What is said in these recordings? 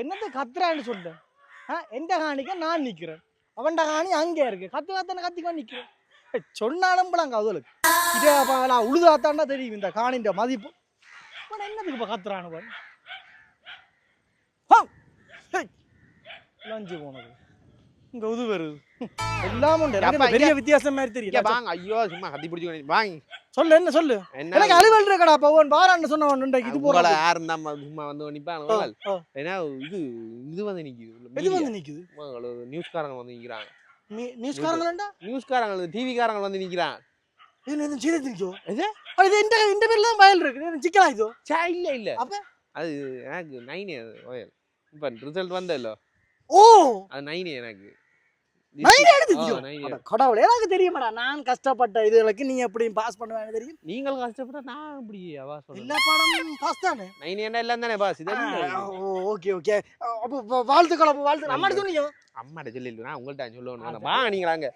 என்னத்தை கத்துறான்னு சொல்றேன். எந்த காணிக்க நான் நிக்கிறேன், அவன்ட காணி அங்கே இருக்கு. கத்திக்கா நிக்கிறேன். சொன்னாலும் பழங்க அதுகளுக்கு இதே உழுதாத்தாண்டா தெரியும் இந்த காணின்ற மதிப்பு. என்னதுக்கு இப்ப கத்துறானு லஞ்சு போனது இங்க உது வருது எல்லாம் பெரிய வித்தியாசம் மாதிரி தெரியும். வாங்க ஐயோ சும்மா கத்தி பிடிச்சி வாங்க சொல்லு என்ன சொல்லு. எனக்கு அலுவல் இருக்கடா பவன் பாரான்னு சொன்னவன் இது போல யார் இருந்தா சும்மா வந்து நிப்பாங்க. ஏன்னா இது வந்து நிக்குது நியூஸ்காரங்க வந்து நிக்கிறாங்க. நியூஸ்காரங்க டிவிக்காரங்க வந்து நிக்கிறாங்க. இது சீரியஸ் நிக்கோ இது இந்த பேர்ல தான் வயல் இருக்கு சிக்கலா இதோ இல்ல அப்ப அது எனக்கு 9 வயல் இப்ப ரிசல்ட் வந்தல்ல. ஓ அது 9 எனக்கு கடவுளே எனக்கு தெரியுமாடா. நான் கஷ்டப்பட்ட இதுகளுக்கு நீங்க எப்படி பாஸ் பண்ணுவேன்னு தெரியும். நீங்கள் கஷ்டப்பட்டா நான் எப்படி எல்லா பாடம் பாஸ் தானே. 9 என்ன எல்லாம் தானே பாஸ். ஓகே ஓகே அப்ப வாழ்த்துக்கள். அம்மாட்ட சொன்னீங்க. அம்மாட்ட சொல்லிடு நான் உங்கள்ட்ட சொல்லணும். வா நீங்களாங்க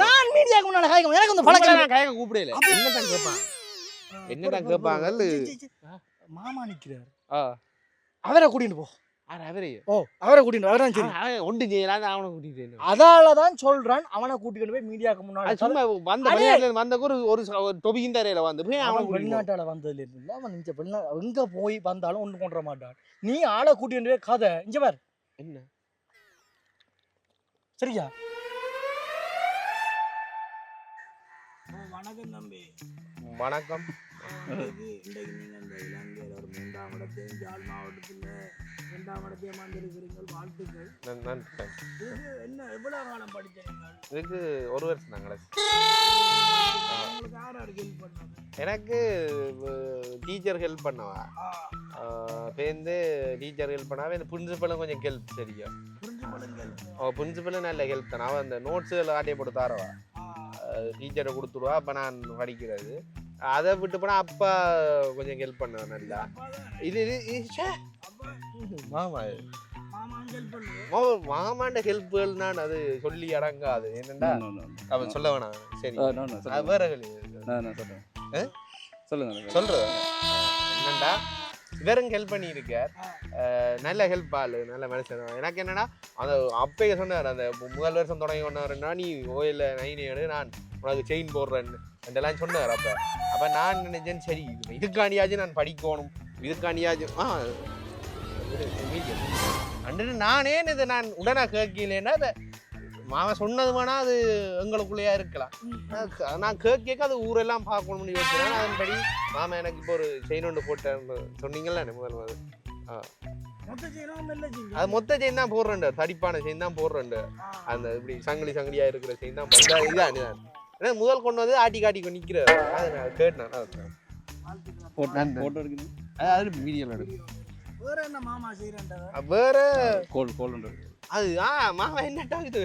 நான் மீடியாக்கு முன்னால காய்க்கும் எனக்கு இந்த பழக்கம் காய்க்க கூப்பிடல. என்னதான் கேட்பாங்க மாமா நிக்கிறார் அவரை கூட்டிட்டு போ. அவரை கூட்டிட்டு அவர்தான் சரி ஒன்று செய்யலாம் அவனை கூட்டிட்டு. அதாலதான் சொல்றான் அவனை கூட்டிட்டு போய் மீடியாக்கு முன்னாடி சும்மா வந்த வந்த ஒரு டொபியின் தரையில வந்து அவன் வெளிநாட்டால வந்ததுல இருந்து அவன் இங்க எங்க போய் வந்தாலும் ஒண்ணு கொண்டு மாட்டான். நீ ஆளை கூட்டிட்டு போய் கதை இங்க பார் என்ன சரியா. வணக்கம் தம்பி. வணக்கம். இன்றைக்கு நீங்க இந்த இலங்கையில் ஒரு 3ஆம் இடத்தையும் யாழ் மாவட்டத்தில் 2ஆம் இடத்தையும் வந்திருக்கிறீர்கள். வாழ்த்துக்கள். இது என்ன எவ்வளவு காலம் படிச்சீங்க? இதுக்கு 1 வருஷம் நாங்களே. உங்களுக்கு யார் ஹெல்ப் பண்ணாங்க? எனக்கு டீச்சர் ஹெல்ப் பண்ணவா. பேருந்து டீச்சர் ஹெல்ப் பண்ணாவே இந்த பிரின்சிபலும் கொஞ்சம் ஹெல்ப் சரியா. பிரின்சிபலும் நல்ல ஹெல்ப் தான். அவன் அந்த நோட்ஸுகளை ஆட்டையை போட்டு தாரவா டீச்சரை கொடுத்துருவா. அப்போ நான் படிக்கிறது அதை விட்டு போனால் அப்பா கொஞ்சம் ஹெல்ப் பண்ணுவேன் நல்லா. இது மாமா மாமாண்ட ஹெல்ப்புகள் நான் அது சொல்லி அடங்காது. என்னண்டா அவன் சொல்ல வேணாம். சரி வேற சொல்றது என்னண்டா இவரும் ஹெல்ப் பண்ணியிருக்கார். நல்ல ஹெல்ப் ஆளு நல்ல மனுஷன். எனக்கு என்னன்னா அந்த அப்பைய சொன்னார் அந்த முதல் வருஷம் தொடங்கி கொண்டாருன்னா நீ ஓயில 9 நான் உனக்கு செயின் போடுறேன்னு ரெண்டெல்லாம் சொன்னார். அப்போ நான் நினைச்சேன் சரி இதுக்காண்டியாச்சும் நான் படிக்கணும் இதுக்காண்டியாச்சும் அன்று நானே இதை நான் உடனே கேட்கலன்னா அதை மாமா சொன்னது வேணா அது எங்களுக்குள்ளேயா இருக்கலாம். நான் கேட்க அது ஊரெல்லாம் பார்க்கணும்னு யோசிக்கிறேன். அதன்படி மாமா எனக்கு இப்போ ஒரு செயின் ஒன்று போட்டேன்னு சொன்னீங்கல்ல முதல் அது மொத்த செயின் தான் போடுறேன். தடிப்பான செயின் தான் போடுறேன். அந்த இப்படி சங்கிலியா இருக்கிற செயின் தான் இதான் ஏன்னா முதல் கொண்டு வந்து ஆட்டி காட்டி நிற்கிறாரு. அதை நான் கேட்டேன். அது வீடியோவில் எடுக்கு வேற அது மாமா என்னட்டா இது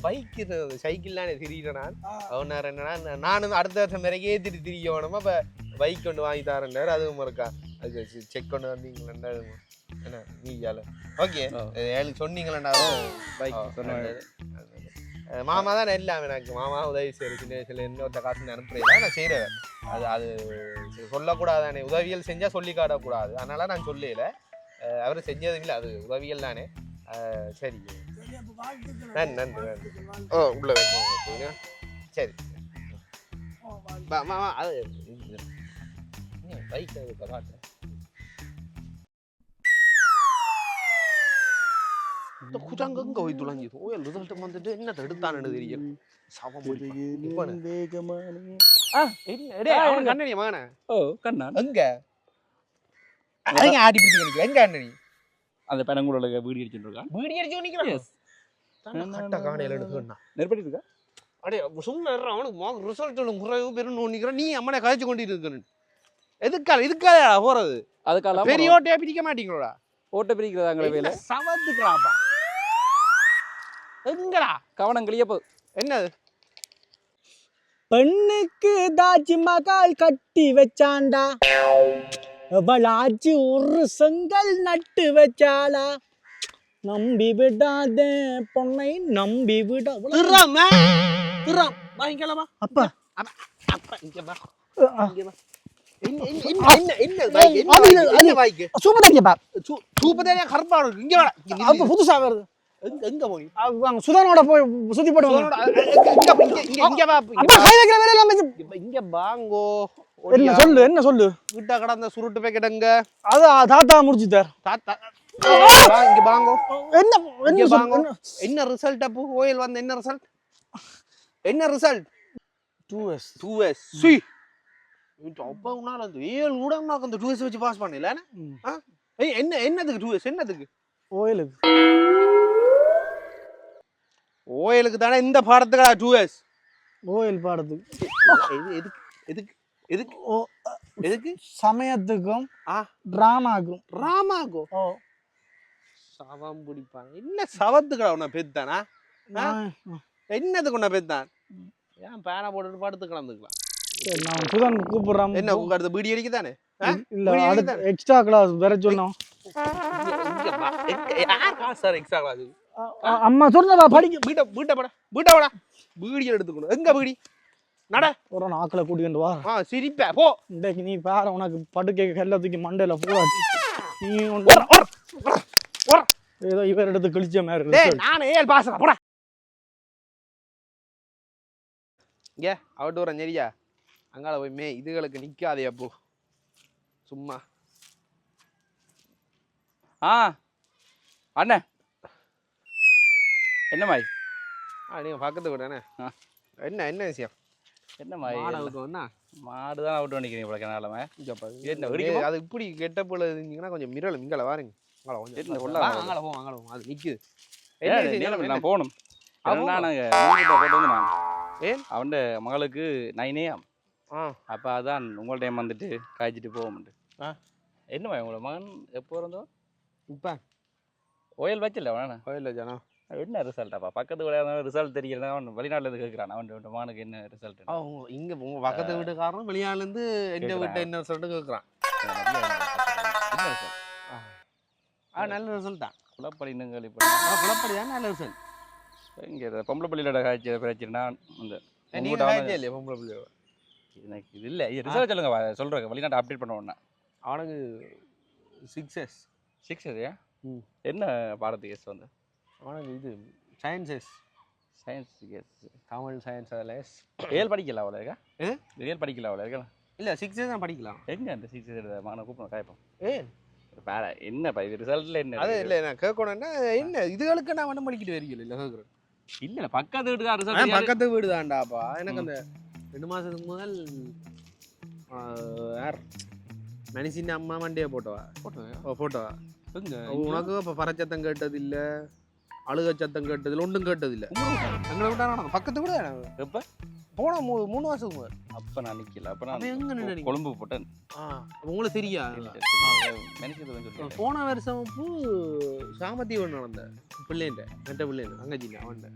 பைக் சைக்கிள்லாம் திரியிறேன் நான். அவனார் என்னன்னா நானும் அடுத்த வருஷம் வரைக்கும் ஏற்றிட்டு திரிக்க வேணுமா. இப்போ பைக் கொண்டு வாங்கி தரேன்டார். அதுவும் இருக்கா அது செக் கொண்டு வந்தீங்களா என்ன நீயால ஓகே எனக்கு சொன்னீங்களா பைக் மாமா தான் எல்லாம் எனக்கு மாமா உதவி செய்யறது. சின்ன வயசுல இன்னொருத்த காசு அனுப்புறீங்களா நான் செய்கிறேன். அது சொல்லக்கூடாதானே உதவியல் செஞ்சால் சொல்லி காட்டக்கூடாது. அதனால நான் சொல்லல. அவர் செஞ்சதும் இல்லை அது உதவியல் தானே. சரி நன்றி உள்ள வைப்போம். சரி அது பைக் காட்டு குஜாங்க போய் துளங்கி ஓயல் ரிசல்ட் வந்துட்டு என்ன எடுத்தானு தெரியும். கண்ணனி மகன எங்க ஆடி பிடிச்சு எங்க அண்ணனி அந்த பெனங்குள்ள வீடு அடிச்சுட்டு இருக்கான். வீடு அடிச்சு நிக்கிறான். காணையில எடுத்துனா நெருப்படி இருக்கா. அடே சும்மா அவனுக்கு ரிசல்ட் குறைவு பெரும் நினைக்கிறேன். நீ அம்மனை கழிச்சு கொண்டு இருக்கிறேன். இதுக்கால போறது அதுக்கால பெரிய ஓட்டையா பிடிக்க மாட்டீங்களா. ஓட்டை பிரிக்கிறதாங்களே வேலை சமத்துக்கலாம்ப்பா. எங்கடா கவனம் கிளியப்போ என்னது பெண்ணுக்கு தாஜ் மகால் கட்டி வச்சாண்டா அவளாச்சு ஒரு செங்கல் நட்டு வச்சாளா. நம்பி விடாத பொண்ணை நம்பி விட வாங்கிக்கலாமா. அப்பா அப்பா இங்க வா என்ன bike? சூப்பர் தெரியுப்பா சூப்பர் தேனியா கருப்பா இருக்கு. இங்க வாடா. அப்ப புதுசா வருது எங்க போய்? அவங்க சுதானோட போய் சுத்தி போடுவாங்க இங்க வா. அப்ப கை வைக்கிற வேலை எல்லாம் இங்க வாங்கோ. என்ன சொல்லு வீட்டா கடந்த சுருட்டு பேக்கெட் எங்க? அது தாத்தா முடிச்சுட்டார் தாத்தா இங்க வாங்கோ. என்ன இங்க என்ன வாங்கோ. என்ன ரிசல்ட் அப்போ ஓயில் வந்து என்ன ரிசல்ட்? என்ன ரிசல்ட்? 2S. சி அப்பா உன்னால அந்த 7 கூட உனக்கு அந்த 2S வச்சு பாஸ் பண்ணல. என்னதுக்கு 2S? என்னதுக்கு? ஓயிலுக்கு தானே இந்த பாடத்துக்கடா 2S. ஓயில் பாடத்துக்கு எதுக்கு எதுக்கு எதுக்கு? சமயத்துக்கும் டிராமாக்கும் சவம் பிடிப்பாங்க. என்ன சவத்துக்கடா உன்னை பெத்தானா? என்னதுக்கு உன்னை பெத்தான்? ஏன் பேனை போட்டுட்டு படுத்து கிடந்துக்கலாம். நான் சுதன் கூப்பிடுறான். என்ன உங்க அடுத்த பீடி அடிக்க தானே? இல்ல அடுத்து எக்ஸ்ட்ரா கிளாஸ் வேற சொன்னோம். சார் எக்ஸ்ட்ரா கிளாஸ் அம்மா சொன்னதா படிக்க வீட்டை போடா பீடி எடுத்துக்கணும். எங்க பீடி நட ஒரு நாக்கில கூட்டிட்டு வா. சிரிப்ப போ. இன்னைக்கு நீ பாரு உனக்கு படுக்கை எல்லாத்துக்கு மண்டையில போடாது. நீ ஏதோ இவர் எடுத்து கிழிச்ச மாதிரி இருக்கு. நானே ஏல் பாசறேன் போடா. இங்க அவுட் வர நெறியா அங்கால போய் இதுகளுக்கு நிக்காதே அப்போ சும்மா. அண்ணே என்ன மாய்? நீங்க பக்கத்து விடானே. என்ன விஷயம்? என்ன மாய்? மாடு தான் அவுட் பண்ணிக்கிறீங்க போல கனாலமே. அது இப்படி கெட்ட போல இருந்தீங்கன்னா கொஞ்சம் மிரள மிங்கல வாருங்க. அங்கால போவோம் அது நிக்குது. நான் போகணும். அவன் மகளுக்கு 9 AM. அப்ப அதான் உங்கள்ட்ட டைம் வந்துட்டு காய்ச்சிட்டு போவோம்ட்டு. என்னமா உங்களோட மகன் எப்போ இருந்தோம்? இப்ப ஓயில் வச்சில்ல அவனா? ஓயில் வச்சானா? என்ன ரிசல்ட்டாப்பா? பக்கத்து வீடு ரிசல்ட் தெரியல. அவன் வெளிநாட்டுல இருந்து கேட்கிறான். அவன் மகனுக்கு என்ன ரிசல்ட்? இங்க உங்க பக்கத்து வீட்டுக்காரனும் வெளிநாட்டுல இருந்து எந்த வீட்டு என்ன ரிசல்ட் கேட்கிறான். நல்ல ரிசல்ட் தான். குளப்படினுங்கள் இப்போ குளப்படி தான் நல்ல ரிசல்ட். இங்கே பொம்பளை பள்ளியோட காய்ச்சி பிரச்சனை அந்த இல்லையா பொம்பளை பிள்ளையோட எனக்கு இது இல்லை. ரிசல்ட் சொல்லுங்க சொல்கிறேன். வெளிநாட்டை அப்டேட் பண்ணுவோன்னா அவனுக்கு 6S. 6S என்ன பாடத்துக்கு எஸ் வந்து? அவனுக்கு இது சயின்ஸ் எஸ் தமிழ் சயின்ஸ் அதில் எஸ். ஏழு படிக்கல அவ்வளோ இருக்கா? ஏழு படிக்கல அவ்வளோ இருக்கா? இல்லை 6S தான் படிக்கலாம். எங்கே அந்த 6S மகனை கூப்பிடும் காய்ப்போம். வேற என்னப்பா இது ரிசல்ட்ல என்ன? அது இல்லை நான் கேட்கணும்னா என்ன இதுகளுக்கு நான் மட்டும் படிக்கிட்டு வரீங்க இல்லை கேட்குறேன். இல்லை பக்கத்து வீடு தான் ரிசல்ட். பக்கத்து வீடு தான்டாப்பா. எனக்கு அந்த 2 மாதத்துக்கு முதல் யார் மனுஷின் அம்மா மண்டையை போட்டவா உனக்கு இப்போ பறச்சத்தம் கேட்டது இல்லை, அழுக சத்தம் கேட்டது இல்லை, ஒன்றும் கேட்டது இல்லை. எங்களை விட்டா பக்கத்து கூட எப்போ போன 3 மாதத்துக்கு முதல். அப்போ நான் நிற்கல. அப்போ நான் எங்கே கொழும்பு போட்டேன். உங்களுக்கு தெரியா? போன வருஷம் சாமத்தியம் நடந்த பிள்ளைண்ட மெட்ட பிள்ளைங்க அங்கச்சிங்க அவன்கிட்ட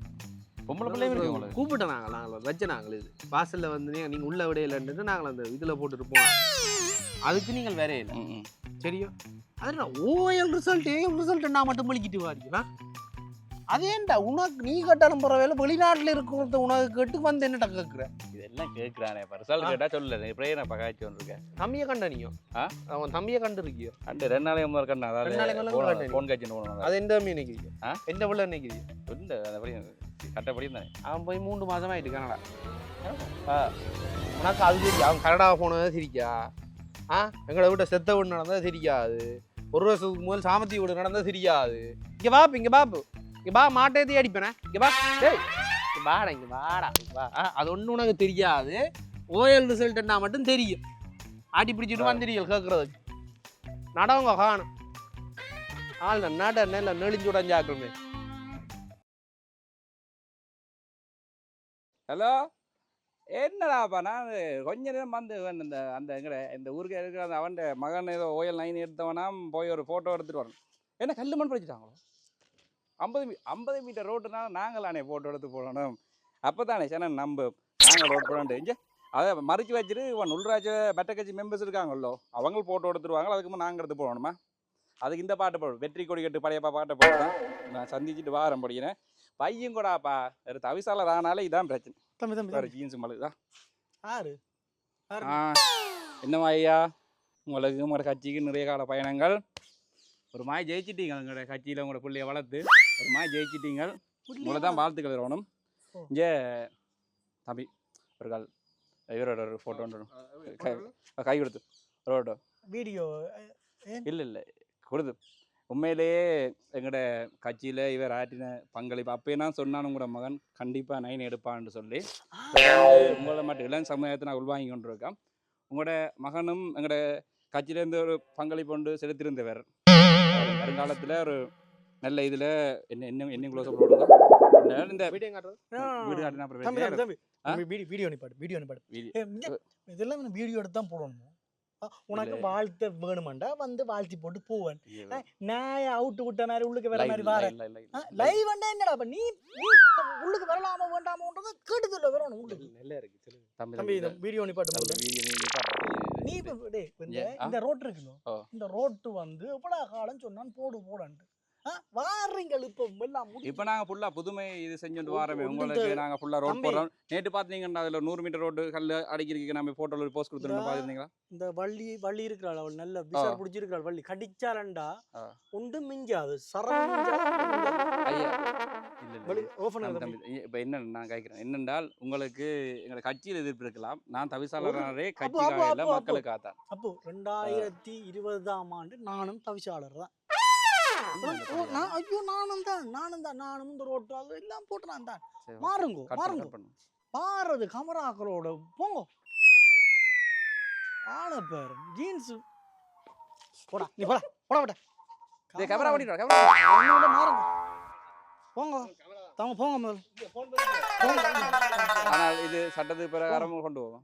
பொம்பளை பிள்ளைங்க கூப்பிட்டேன். நாங்கள் வச்ச நாங்கள் இது வாசலில் வந்து நீங்கள் உள்ள விடையிலன்ட்டு நாங்கள் அந்த இதில் போட்டுட்டு போனோம். அதுக்கு நீங்கள் வேற இல்லை சரியா? அது ஓஎல் ரிசல்ட் ஏஎல் ரிசல்ட் நான் மட்டும் பழிக்கிட்டு வாரிங்களா? அதேண்டா உனக்கு நீ கேட்டாலும் பரவாயில்ல, வெளிநாட்டில் இருக்கிறத உனக்கு கேட்டு வந்து என்னடா கேட்குற? இதெல்லாம் கேட்குறானே ரிசல்ட் கேட்டால் சொல்லல. இப்படியே நான் பகாய்ச்சி வந்துருக்கேன். தம்பியை கண்ட நீயும் அவன் தம்பியை கண்டு இருக்கியோ? கண்டு 2 நாளைக்கு முதல் கண்ணா. அதாவது ஃபோன் காய்ச்சி போகணும். அது எந்த தம்பி நினைக்கிறீங்க? எந்த பிள்ளை நினைக்கிறீங்க? இல்லை அதப்படி கட்டப்படி தானே. அவன் போய் 3 மாதமாக ஆயிட்டு கனடா. உனக்கு அது தெரியும். அவன் கனடாவை போனதே சிரிக்கா? எங்களை விட்ட செத்த வீடு நடந்தது தெரியாது. 1 வருஷத்துக்கு முதல் சாமத்தி வீடு நடந்தது தெரியாது. இங்கே பாப்பு இங்கே பா மாட்டேத்தி அடிப்பேனே. இங்கே பா டேய் இங்கே வாடா. அது ஒன்றும் உனக்கு தெரியாது. ஓஎல் ரிசல்ட் என்ன மட்டும் தெரியும். ஆட்டி பிடிச்சிட்டு வந்துடுவீங்க கேட்குறதுக்கு. நடவங்க காணும் ஆள் நட நெல்ல நெளிஞ்சு உடஞ்சாக்குமே. ஹலோ என்னடாப்பா? நான் கொஞ்ச நேரம் வந்து அந்த அந்த எங்கட இந்த ஊருக்கு இருக்கிற அந்த அவன் மகன் ஏதோ ஓஎல் 9 எடுத்தவனா போய் ஒரு ஃபோட்டோ எடுத்துகிட்டு வரணும். என்ன கல் மண் படிச்சுட்டாங்களோ? 50 மீட்டர் ரோட்டுனா நாங்களானே ஃபோட்டோ எடுத்து போடணும். அப்போ தானே சார் நாங்கள் ரோட் போடாண்டு இங்கே அதை மறைச்சி வச்சுட்டு உள்ராஜ பெட்ட கட்சி மெம்பர்ஸ் இருக்காங்களோ அவங்க ஃபோட்டோ எடுத்துருவாங்க. அதுக்கு நாங்கள் எடுத்து போடணுமா? அதுக்கு இந்த பாட்டு போடும், வெற்றி கொடி கட்டு பழையப்பா பாட்டை போடுறேன். நான் சந்திச்சுட்டு வாரம் படிக்கிறேன். பையன் கூடாப்பா ஒரு தவிசாளர் ஆனாலே இதான் பிரச்சனை. ஜீன்ஸ் மலுதான் என்னம்மா ஐயா உங்களுக்கு உங்களோட கட்சிக்கு நிறைய கால பயணங்கள் ஒரு மாதிரி ஜெயிச்சிட்டீங்க உங்களோட கட்சியில் உங்களோட பிள்ளைய வளர்த்து ஒரு மாதிரி ஜெயிச்சிட்டீங்க உங்களை தான் வாழ்த்துக்கள் வரணும் இங்கே தம்பி ஒரு கால் இவரோட ஒரு ஃபோட்டோ கை கொடுத்து ஒரு ஃபோட்டோ வீடியோ இல்லை கொடுத்து உண்மையிலேயே எங்களோட கட்சியில் இவர் ஆற்றின பங்களிப்பு அப்பயே நான் சொன்னான் உங்களோட மகன் கண்டிப்பாக 9 எடுப்பான்னு சொல்லி உங்களை மட்டும் இளம் சமுதாயத்தை நான் உள்வாங்கி கொண்டு இருக்கேன் உங்களோட மகனும் எங்களோட கட்சியிலேருந்து ஒரு பங்களிப்பு கொண்டு செலுத்தியிருந்தவர் வருங்காலத்தில் ஒரு நல்ல இதில் என்ன க்ளோஸ் போடுங்க இந்த வீடியோ காட்டுறது வீடியோ நிப்பாடு இதெல்லாம் வீடியோ எடுத்து தான் போடணும் உனக்கு வாழ்த்த வேணுமாண்டா வந்து வாழ்த்தி போட்டு போவேன் நான் அவுட்டு விட்ட மாதிரி உள்ளுக்கு வர மாதிரி வர லைவ் வந்தா என்னடா நீ உள்ளுக்கு வரலாமா வேண்டாமோன்றத கேட்டுதுல வரணும் உள்ளுக்கு நல்லா இருக்கு தம்பி இந்த வீடியோ நிப்பாட்டு நீ இந்த ரோட் இருக்குல்ல இந்த ரோட்டு வந்து எவ்வளவு காலம் சொன்னான் போடான்ட்டு வாரீங்கள் இப்போ எல்லாம் இப்போ நாங்கள் ஃபுல்லாக புதுமை இது செஞ்சுட்டு வாரமே உங்களுக்கு நாங்கள் ஃபுல்லாக ரோட் போடுறோம் நேற்று பார்த்தீங்கன்னா அதில் 100 மீட்டர் ரோடு கல் அடிக்கிறதுக்கு நம்ம ஃபோட்டோவில் ஒரு போஸ்ட் கொடுத்துருந்தோம் பார்த்துருந்தீங்களா இந்த வள்ளி இருக்கிறாள் அவள் நல்ல விசார் பிடிச்சிருக்கிறாள் வள்ளி கடிச்சாலண்டா ஒன்றும் மிஞ்சாது சரம் ஐயா இப்போ என்ன நான் கேட்குறேன் என்னென்றால் உங்களுக்கு எங்களை கட்சியில் எதிர்ப்பு இருக்கலாம் நான் தவிசாளரே கட்சிக்காக மக்களுக்கு ஆத்தான் அப்போ 2020ஆம் ஆண்டு நானும் தவிசாளர் தான் ஐயோ நானும் தான் இந்த ரோட்டு அது எல்லாம் போட்டு நான் தான் மாறுங்க பாரது கமராக்களோட போங்க ஆள பேர் ஜீன்ஸ் போடா நீ போடா கேமரா ஓடிடுறா மாறுங்க போங்க போங்க முதல்ல ஆனால் இது சட்டத்துக்கு பிரகாரம் கொண்டு போவோம்